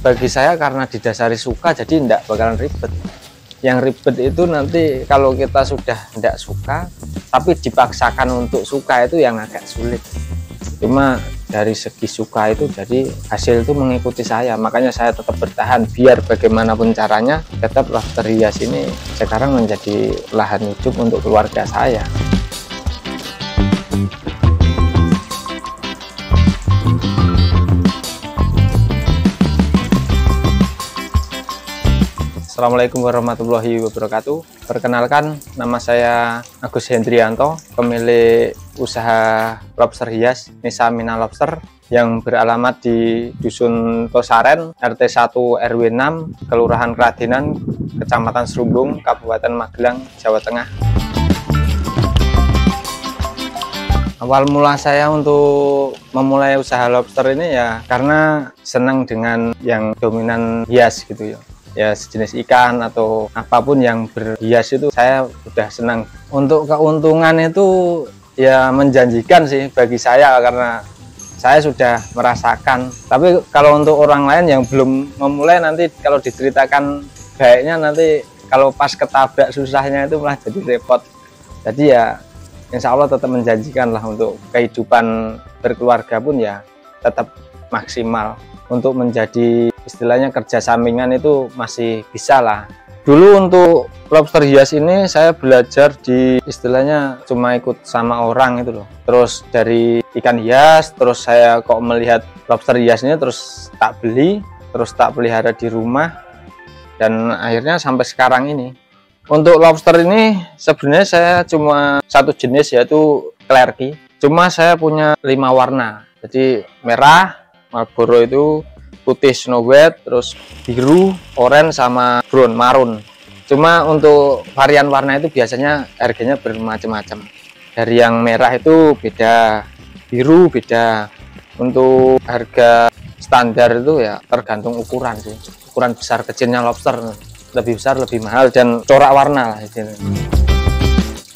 bagi saya karena didasari suka, jadi tidak bakalan ribet. Yang ribet itu nanti kalau kita sudah tidak suka tapi dipaksakan untuk suka, itu yang agak sulit. Cuma dari segi suka itu, jadi hasil itu mengikuti saya, makanya saya tetap bertahan. Biar bagaimanapun caranya, tetap lobster hias ini sekarang menjadi lahan hidup untuk keluarga saya. Assalamualaikum warahmatullahi wabarakatuh. Perkenalkan, nama saya Agus Hendrianto, pemilik usaha lobster hias Nisa Mina Lobster yang beralamat di Dusun Tosaren, RT 1 RW 6, Kelurahan Kradenan, Kecamatan Serumbung, Kabupaten Magelang, Jawa Tengah. Awal mula saya untuk memulai usaha lobster ini ya karena senang dengan yang dominan hias gitu ya. Ya sejenis ikan atau apapun yang berhias itu saya udah senang. Untuk keuntungan itu ya menjanjikan sih bagi saya karena saya sudah merasakan. Tapi kalau untuk orang lain yang belum memulai, nanti kalau diceritakan baiknya, nanti kalau pas ketabrak susahnya itu malah jadi repot. Jadi ya insya Allah tetap menjanjikan lah, untuk kehidupan berkeluarga pun ya tetap maksimal. Untuk menjadi istilahnya kerja sampingan itu masih bisa lah. Dulu untuk lobster hias ini saya belajar di istilahnya cuma ikut sama orang itu loh. Terus dari ikan hias, terus saya kok melihat lobster hias ini, terus tak beli, terus tak pelihara di rumah, dan akhirnya sampai sekarang ini. Untuk lobster ini sebenarnya saya cuma satu jenis, yaitu Clerky. Cuma saya punya 5 warna, jadi merah, Marlboro itu, putih Snow White, terus biru, oranye, sama brown marun. Cuma untuk varian warna itu biasanya harganya bermacam-macam. Dari yang merah itu beda, biru beda. Untuk harga standar itu ya tergantung ukuran sih. Ukuran besar kecilnya lobster, lebih besar lebih mahal, dan corak warna lah ini.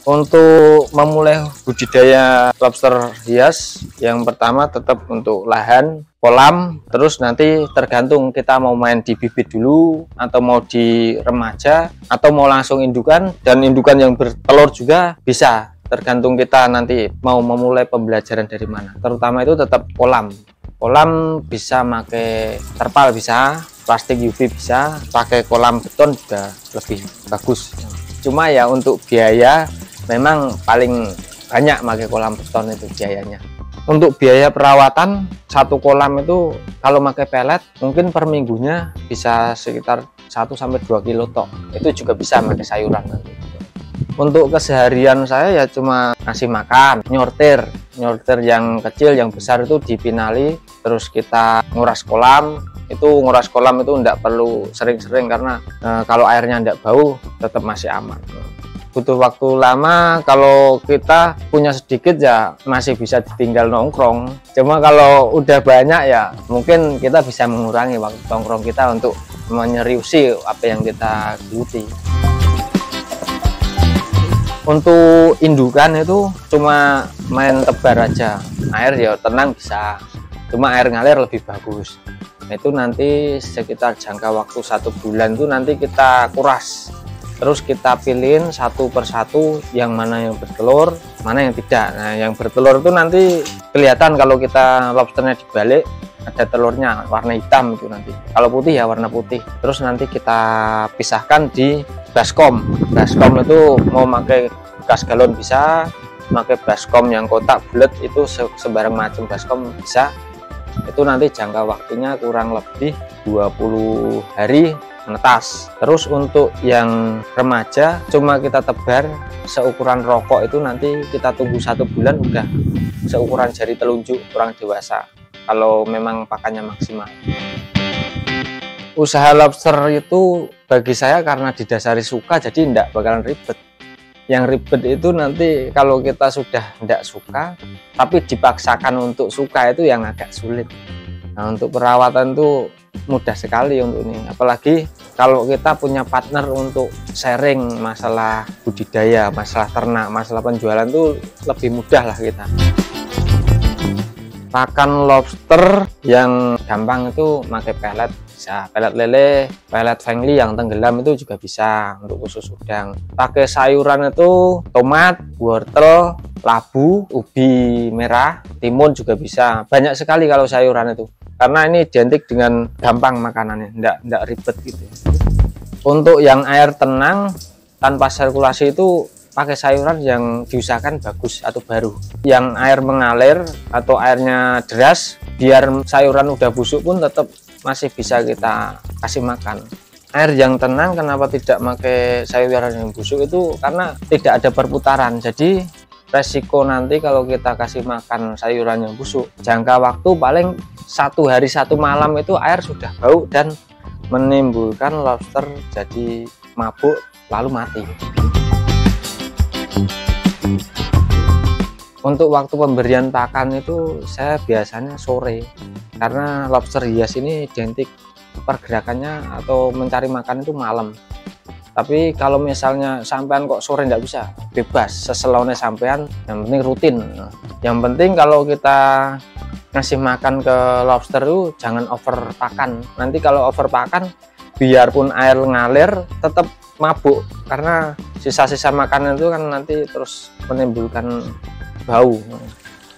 Untuk memulai budidaya lobster hias, yang pertama tetap untuk lahan, kolam, terus nanti tergantung kita mau main di bibit dulu, atau mau di remaja, atau mau langsung indukan, dan indukan yang bertelur juga bisa. Tergantung kita nanti mau memulai pembelajaran dari mana. Terutama itu tetap kolam. Kolam bisa pakai terpal, bisa plastik UV, bisa pakai kolam beton juga lebih bagus. Cuma ya untuk biaya memang paling banyak pakai kolam beton itu biayanya. Untuk biaya perawatan satu kolam itu kalau pakai pelet mungkin per minggunya bisa sekitar 1-2 kilo tok. Itu juga bisa pakai sayuran nanti. Untuk keseharian saya ya cuma ngasih makan, nyortir yang kecil, yang besar itu dipinali, terus kita nguras kolam. Itu nguras kolam itu enggak perlu sering-sering karena kalau airnya enggak bau tetap masih aman. Butuh waktu lama, kalau kita punya sedikit ya masih bisa ditinggal nongkrong. Cuma kalau udah banyak ya mungkin kita bisa mengurangi waktu nongkrong kita untuk menyeriusi apa yang kita geluti. Untuk indukan itu cuma main tebar aja, air ya tenang bisa, cuma air ngalir lebih bagus. Itu nanti sekitar jangka waktu 1 bulan itu nanti kita kuras. Terus kita pilihin satu persatu yang mana yang bertelur, mana yang tidak. Nah, yang bertelur itu nanti kelihatan kalau kita lobsternya dibalik, ada telurnya warna hitam itu nanti. Kalau putih ya warna putih. Terus nanti kita pisahkan di baskom. Baskom itu mau pakai gas galon bisa, pakai baskom yang kotak bulat itu sembarang macam baskom bisa. Itu nanti jangka waktunya kurang lebih 20 hari menetas. Terus untuk yang remaja cuma kita tebar seukuran rokok, itu nanti kita tunggu 1 bulan udah seukuran jari telunjuk, kurang dewasa kalau memang pakannya maksimal. Usaha lobster itu bagi saya karena didasari suka, jadi tidak bakalan ribet. Yang ribet itu nanti kalau kita sudah tidak suka tapi dipaksakan untuk suka, itu yang agak sulit. Nah, untuk perawatan itu mudah sekali untuk ini, apalagi kalau kita punya partner untuk sharing masalah budidaya, masalah ternak, masalah penjualan, tuh lebih mudah lah kita. Pakan lobster yang gampang itu pakai pelet, bisa. Pelet lele, pelet fengli yang tenggelam itu juga bisa untuk khusus udang. Pakai sayuran itu tomat, wortel, labu, ubi merah, timun juga bisa. Banyak sekali kalau sayuran itu. Karena ini identik dengan gampang makanannya, enggak ribet gitu. Untuk yang air tenang tanpa sirkulasi itu pakai sayuran yang diusahakan bagus atau baru. Yang air mengalir atau airnya deras, biar sayuran udah busuk pun tetap masih bisa kita kasih makan. Air yang tenang kenapa tidak pakai sayuran yang busuk itu karena tidak ada perputaran. Jadi resiko nanti kalau kita kasih makan sayuran yang busuk, jangka waktu paling 1 hari 1 malam itu air sudah bau dan menimbulkan lobster jadi mabuk lalu mati. Untuk waktu pemberian pakan itu saya biasanya sore, karena lobster hias ini identik pergerakannya atau mencari makan itu malam. Tapi kalau misalnya sampean kok sore nggak bisa, bebas seselaunya sampean, yang penting rutin. Yang penting kalau kita ngasih makan ke lobster itu jangan over pakan. Nanti kalau over pakan, biarpun air ngalir tetap mabuk, karena sisa-sisa makanan itu kan nanti terus menimbulkan bau.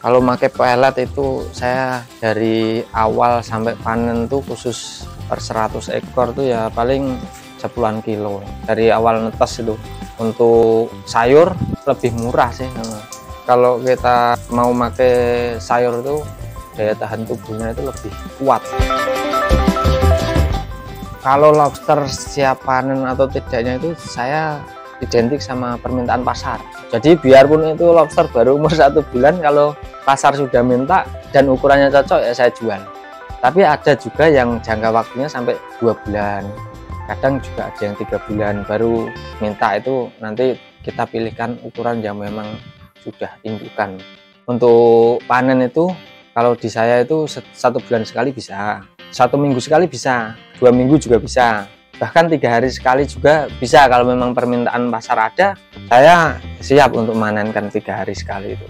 Kalau pakai pelet itu saya dari awal sampai panen tuh khusus per 100 ekor tuh ya paling 10-an kilo dari awal netes itu. Untuk sayur lebih murah sih. Kalau kita mau pakai sayur itu daya tahan tubuhnya itu lebih kuat. Kalau lobster siap panen atau tidaknya itu saya identik sama permintaan pasar. Jadi biarpun itu lobster baru umur 1 bulan, kalau pasar sudah minta dan ukurannya cocok ya saya jual. Tapi ada juga yang jangka waktunya sampai 2 bulan. Kadang juga ada yang 3 bulan baru minta, itu nanti kita pilihkan ukuran yang memang sudah indukan. Untuk panen itu kalau di saya itu 1 bulan sekali bisa, 1 minggu sekali bisa, 2 minggu juga bisa, bahkan 3 hari sekali juga bisa. Kalau memang permintaan pasar ada, saya siap untuk menanenkan 3 hari sekali itu.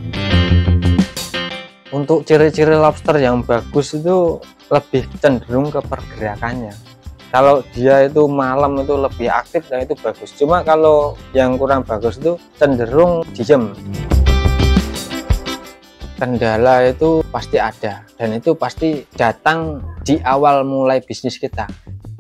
Untuk ciri-ciri lobster yang bagus itu lebih cenderung ke pergerakannya. Kalau dia itu malam itu lebih aktif, dan itu bagus. Cuma kalau yang kurang bagus itu cenderung diem. Kendala itu pasti ada, dan itu pasti datang di awal mulai bisnis kita.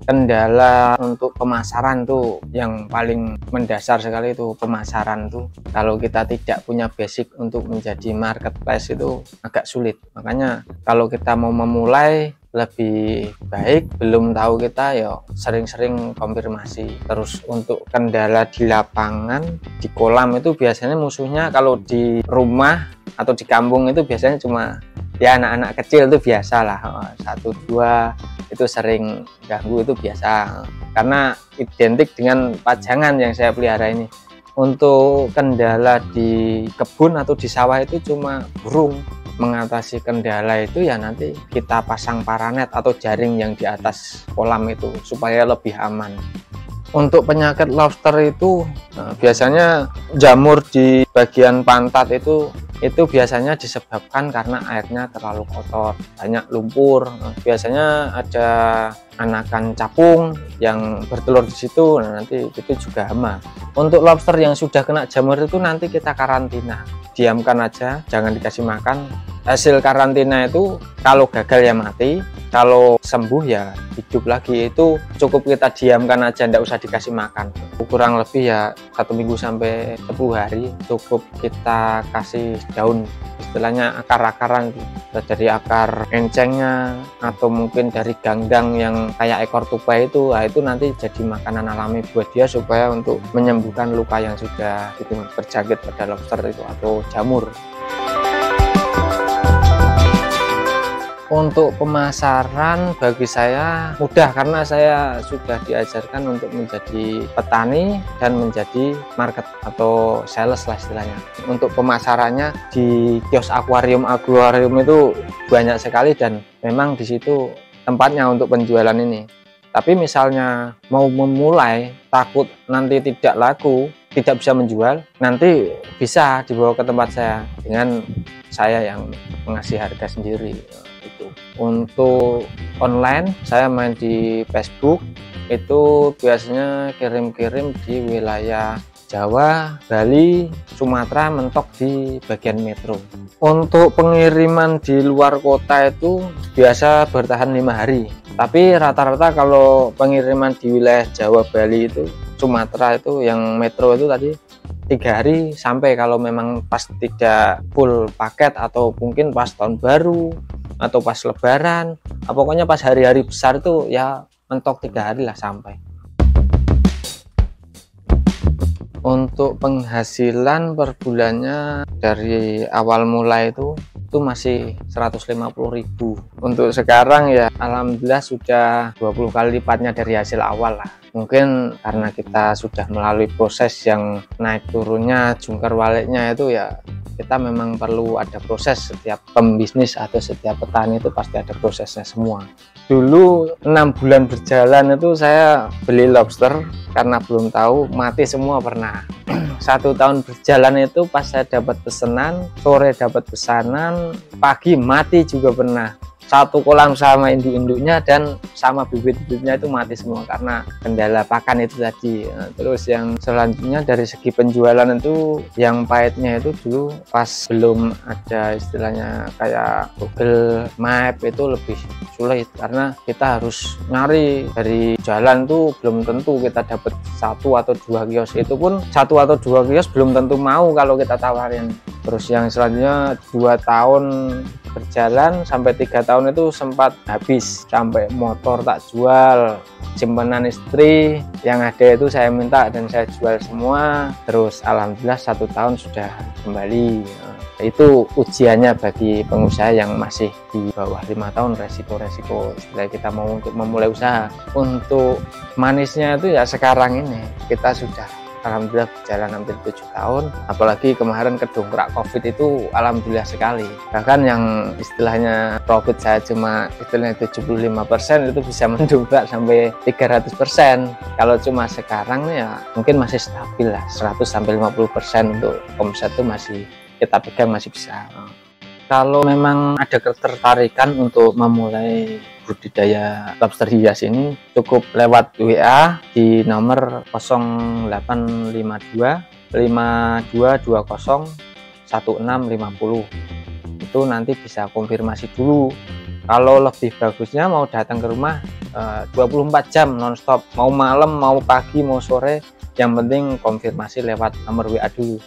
Kendala untuk pemasaran tuh yang paling mendasar sekali, itu pemasaran tuh. Kalau kita tidak punya basic untuk menjadi marketplace itu agak sulit. Makanya kalau kita mau memulai, lebih baik belum tahu kita ya sering-sering konfirmasi. Terus untuk kendala di lapangan, di kolam itu biasanya musuhnya kalau di rumah atau di kampung itu biasanya cuma ya anak-anak kecil, itu biasa lah, 1-2 itu sering ganggu, itu biasa karena identik dengan pajangan yang saya pelihara ini. Untuk kendala di kebun atau di sawah itu cuma burung. Mengatasi kendala itu ya nanti kita pasang paranet atau jaring yang di atas kolam itu supaya lebih aman. Untuk penyakit lobster itu biasanya jamur di bagian pantat itu biasanya disebabkan karena airnya terlalu kotor, banyak lumpur. Biasanya ada anakan capung yang bertelur di situ, nanti itu juga hama. Untuk lobster yang sudah kena jamur itu nanti kita karantina, diamkan aja, jangan dikasih makan. Hasil karantina itu kalau gagal ya mati, kalau sembuh ya hidup lagi. Itu cukup kita diamkan aja, ndak usah dikasih makan. Kurang lebih ya 1 minggu sampai 10 hari cukup kita kasih daun, istilahnya akar-akaran, dari akar encengnya atau mungkin dari ganggang yang kayak ekor tupai itu. Nah, itu nanti jadi makanan alami buat dia supaya untuk menyembuhkan luka yang sudah terjangkit pada lobster itu atau jamur. Untuk pemasaran bagi saya mudah, karena saya sudah diajarkan untuk menjadi petani dan menjadi market atau sales lah istilahnya. Untuk pemasarannya di kios akuarium itu banyak sekali, dan memang di situ tempatnya untuk penjualan ini. Tapi misalnya mau memulai, takut nanti tidak laku, tidak bisa menjual, nanti bisa dibawa ke tempat saya dengan saya yang mengasih harga sendiri. Untuk online, saya main di Facebook, itu biasanya kirim-kirim di wilayah Jawa, Bali, Sumatera, mentok di bagian metro. Untuk pengiriman di luar kota itu biasa bertahan 5 hari. Tapi rata-rata kalau pengiriman di wilayah Jawa, Bali itu, Sumatera itu yang metro itu tadi 3 hari sampai, kalau memang pas tidak full paket atau mungkin pas tahun baru atau pas lebaran, pokoknya pas hari-hari besar itu ya mentok 3 hari lah sampai. Untuk penghasilan per bulannya dari awal mulai itu masih 150.000. Untuk sekarang ya alhamdulillah sudah 20 kali lipatnya dari hasil awal lah. Mungkin karena kita sudah melalui proses yang naik turunnya jungkir baliknya itu ya, kita memang perlu ada proses. Setiap pembisnis atau setiap petani itu pasti ada prosesnya semua. Dulu 6 bulan berjalan itu saya beli lobster karena belum tahu, mati semua pernah. 1 tahun berjalan itu pas saya dapat pesanan, sore dapat pesanan, pagi mati juga pernah. 1 kolam sama induk-induknya dan sama bibit-bibitnya itu mati semua karena kendala pakan itu tadi. Nah, terus yang selanjutnya dari segi penjualan itu yang pahitnya itu dulu pas belum ada istilahnya kayak Google Map itu lebih sulit karena kita harus nyari dari jalan tuh, belum tentu kita dapat 1 atau 2 kios, itu pun 1 atau 2 kios belum tentu mau kalau kita tawarin. Terus yang selanjutnya 2 tahun berjalan sampai 3 tahun itu sempat habis, sampai motor tak jual, simpanan istri yang ada itu saya minta dan saya jual semua. Terus alhamdulillah 1 tahun sudah kembali. Itu ujiannya bagi pengusaha yang masih di bawah 5 tahun, resiko-resiko setelah kita mau untuk memulai usaha. Untuk manisnya itu ya sekarang ini kita sudah alhamdulillah berjalan hampir 7 tahun, apalagi kemarin kedongkrak COVID itu alhamdulillah sekali. Bahkan yang istilahnya profit saya cuma istilahnya 75% itu bisa mendongkrak sampai 300%. Kalau cuma sekarang ya mungkin masih stabil lah, 100-50% untuk omset itu masih kita pegang, masih bisa. Kalau memang ada ketertarikan untuk memulai budidaya lobster hias ini, cukup lewat WA di nomor 0852 5220 1650. Itu nanti bisa konfirmasi dulu. Kalau lebih bagusnya mau datang ke rumah 24 jam nonstop, mau malam, mau pagi, mau sore, yang penting konfirmasi lewat nomor WA dulu.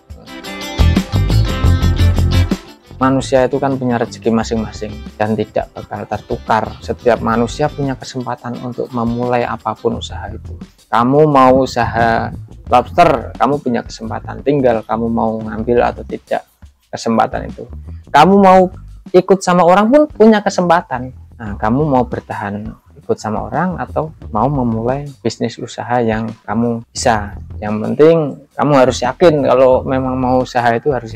Manusia itu kan punya rezeki masing-masing dan tidak bakal tertukar. Setiap manusia punya kesempatan untuk memulai apapun usaha itu. Kamu mau usaha lobster, kamu punya kesempatan, tinggal kamu mau ngambil atau tidak kesempatan itu. Kamu mau ikut sama orang pun punya kesempatan. Nah, kamu mau bertahan ikut sama orang atau mau memulai bisnis usaha yang kamu bisa. Yang penting kamu harus yakin, kalau memang mau usaha itu harus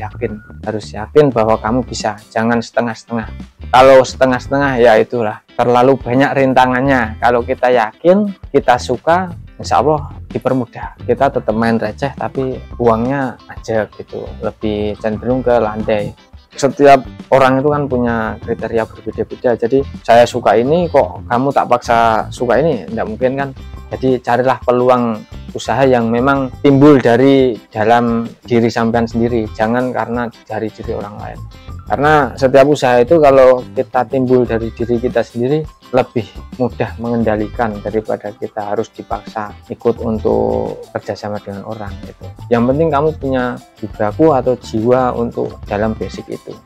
yakin bahwa kamu bisa, jangan setengah-setengah. Kalau setengah-setengah ya itulah terlalu banyak rintangannya. Kalau kita yakin, kita suka, insya Allah dipermudah. Kita tetap main receh tapi uangnya aja gitu, lebih cenderung ke landai. Setiap orang itu kan punya kriteria berbeda-beda. Jadi saya suka ini kok kamu tak paksa suka ini, tidak mungkin kan. Jadi carilah peluang usaha yang memang timbul dari dalam diri sampean sendiri, jangan karena dari diri orang lain. Karena setiap usaha itu kalau kita timbul dari diri kita sendiri lebih mudah mengendalikan daripada kita harus dipaksa ikut untuk kerjasama dengan orang gitu. Yang penting kamu punya jibaku atau jiwa untuk dalam basic itu.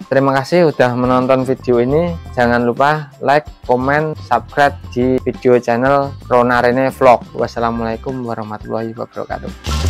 Terima kasih sudah menonton video ini. Jangan lupa like, komen, subscribe di video channel Rona Rene Vlog. Wassalamualaikum warahmatullahi wabarakatuh.